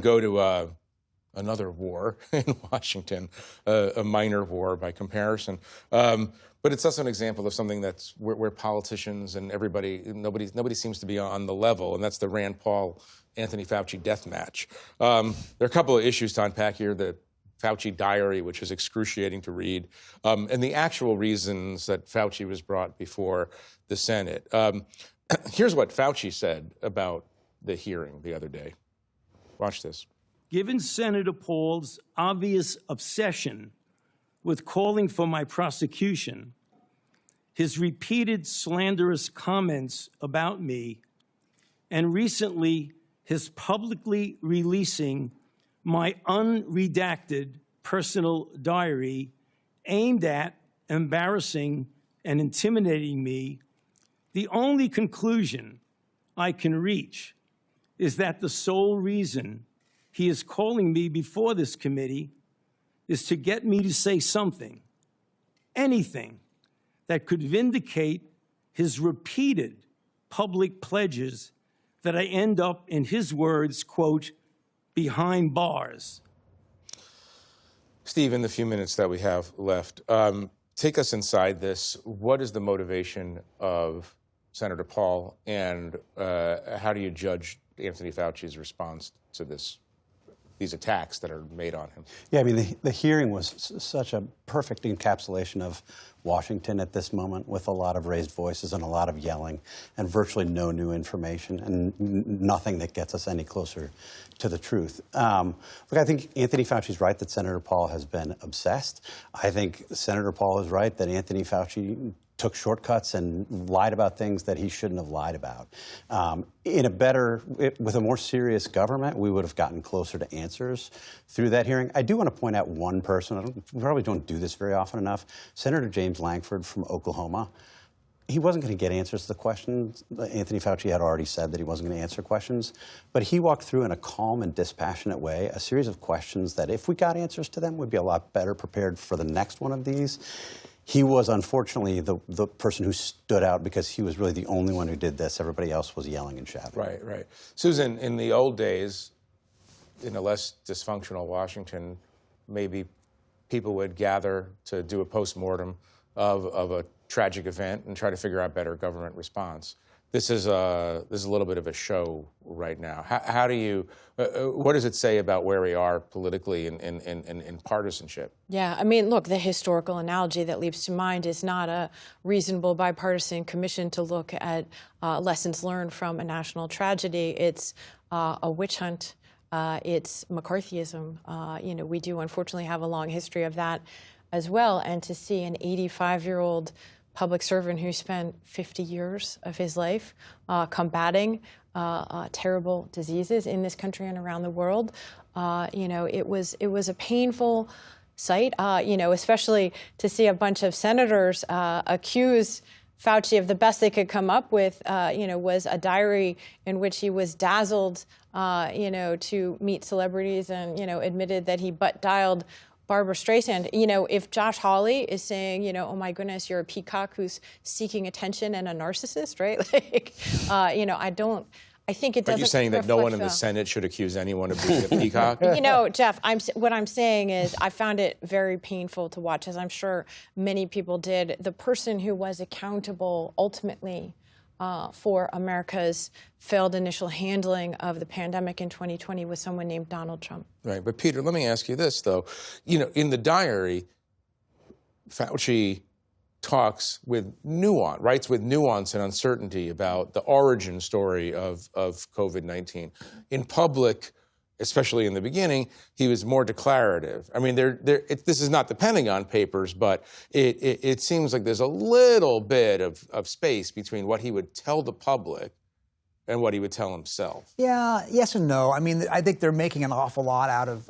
Go to another war in Washington, a minor war by comparison. But it's also an example of something that's where politicians and nobody seems to be on the level, and that's the Rand Paul, Anthony Fauci death match. There are a couple of issues to unpack here. The Fauci diary, which is excruciating to read, and the actual reasons that Fauci was brought before the Senate. Here's what Fauci said about the hearing the other day. Watch this. Given Senator Paul's obvious obsession with calling for my prosecution, his repeated slanderous comments about me, and recently his publicly releasing my unredacted personal diary aimed at embarrassing and intimidating me, the only conclusion I can reach is that the sole reason he is calling me before this committee is to get me to say something, anything, that could vindicate his repeated public pledges that I end up, in his words, quote, behind bars. Steve, in the few minutes that we have left, take us inside this. What is the motivation of Senator Paul, and how do you judge Anthony Fauci's response to these attacks that are made on him? Yeah, I mean, the hearing was such a perfect encapsulation of Washington at this moment, with a lot of raised voices and a lot of yelling and virtually no new information and nothing that gets us any closer to the truth. Look, I think Anthony Fauci's right that Senator Paul has been obsessed. I think Senator Paul is right that Anthony Fauci took shortcuts and lied about things that he shouldn't have lied about. With a more serious government, we would have gotten closer to answers through that hearing. I do want to point out one person. We probably don't do this very often enough. Senator James Lankford from Oklahoma. He wasn't going to get answers to the questions. Anthony Fauci had already said that he wasn't going to answer questions. But he walked through in a calm and dispassionate way a series of questions that, if we got answers to them, we'd be a lot better prepared for the next one of these. He was, unfortunately, the person who stood out because he was really the only one who did this. Everybody else was yelling and shouting. Right, right. Susan, in the old days, in a less dysfunctional Washington, maybe people would gather to do a postmortem of a tragic event and try to figure out better government response. This is a little bit of a show right now. How do you? What does it say about where we are politically in partisanship? Yeah, I mean, look, the historical analogy that leaps to mind is not a reasonable bipartisan commission to look at lessons learned from a national tragedy. It's a witch hunt. It's McCarthyism. We do unfortunately have a long history of that as well. And to see an 85-year-old public servant who spent 50 years of his life combating terrible diseases in this country and around the world, it was a painful sight, especially to see a bunch of senators accuse Fauci of the best they could come up with, was a diary in which he was dazzled, to meet celebrities and, admitted that he butt-dialed Barbara Streisand. If Josh Hawley is saying, oh my goodness, you're a peacock who's seeking attention and a narcissist, right? I think it doesn't. Are you saying that no one in the Senate should accuse anyone of being a peacock? Jeff, what I'm saying is I found it very painful to watch, as I'm sure many people did. The person who was accountable ultimately for America's failed initial handling of the pandemic in 2020 was someone named Donald Trump. Right. But, Peter, let me ask you this, though. In the diary, Fauci talks with nuance, writes with nuance and uncertainty about the origin story of COVID-19. In public, especially in the beginning, he was more declarative. I mean, this is not the Pentagon Papers, but it seems like there's a little bit of space between what he would tell the public and what he would tell himself. Yeah, yes and no. I mean, I think they're making an awful lot out of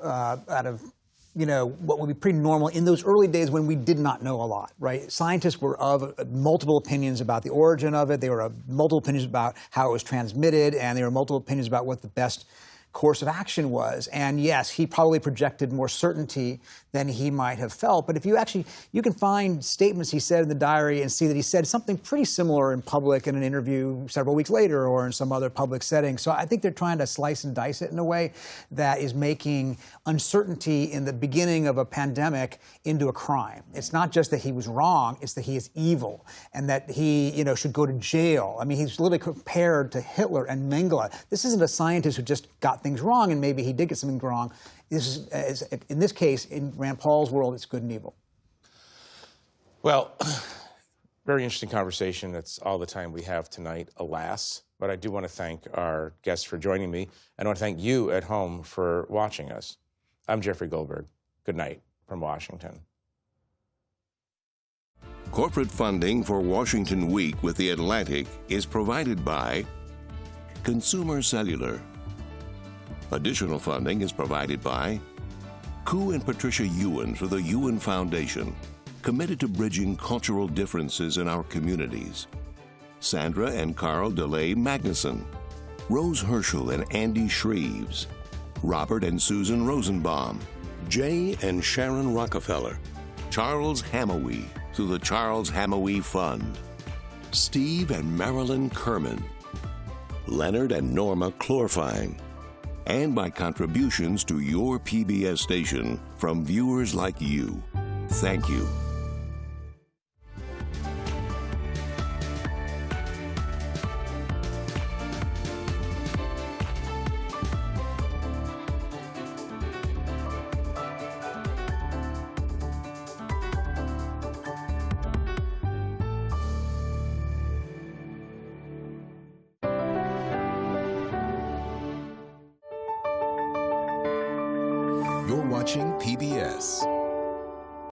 what would be pretty normal in those early days when we did not know a lot, right? Scientists were of multiple opinions about the origin of it. They were of multiple opinions about how it was transmitted, and there were multiple opinions about what the best course of action was. And yes, he probably projected more certainty than he might have felt. But if you can find statements he said in the diary and see that he said something pretty similar in public in an interview several weeks later or in some other public setting. So I think they're trying to slice and dice it in a way that is making uncertainty in the beginning of a pandemic into a crime. It's not just that he was wrong, it's that he is evil and that he, should go to jail. I mean, he's literally compared to Hitler and Mengele. This isn't a scientist who just got things wrong, and maybe he did get something wrong. This is, in this case, in Rand Paul's world, it's good and evil. Well, very interesting conversation. That's all the time we have tonight, alas. But I do want to thank our guests for joining me, and I want to thank you at home for watching us. I'm Jeffrey Goldberg. Good night from Washington. Corporate funding for Washington Week with The Atlantic is provided by Consumer Cellular. Additional funding is provided by Koo and Patricia Ewan for the Ewan Foundation, committed to bridging cultural differences in our communities. Sandra and Carl DeLay Magnuson, Rose Herschel and Andy Shreves, Robert and Susan Rosenbaum, Jay and Sharon Rockefeller, Charles Hamawi through the Charles Hamawi Fund, Steve and Marilyn Kerman, Leonard and Norma Chlorfine, and by contributions to your PBS station from viewers like you. Thank you. You're watching PBS.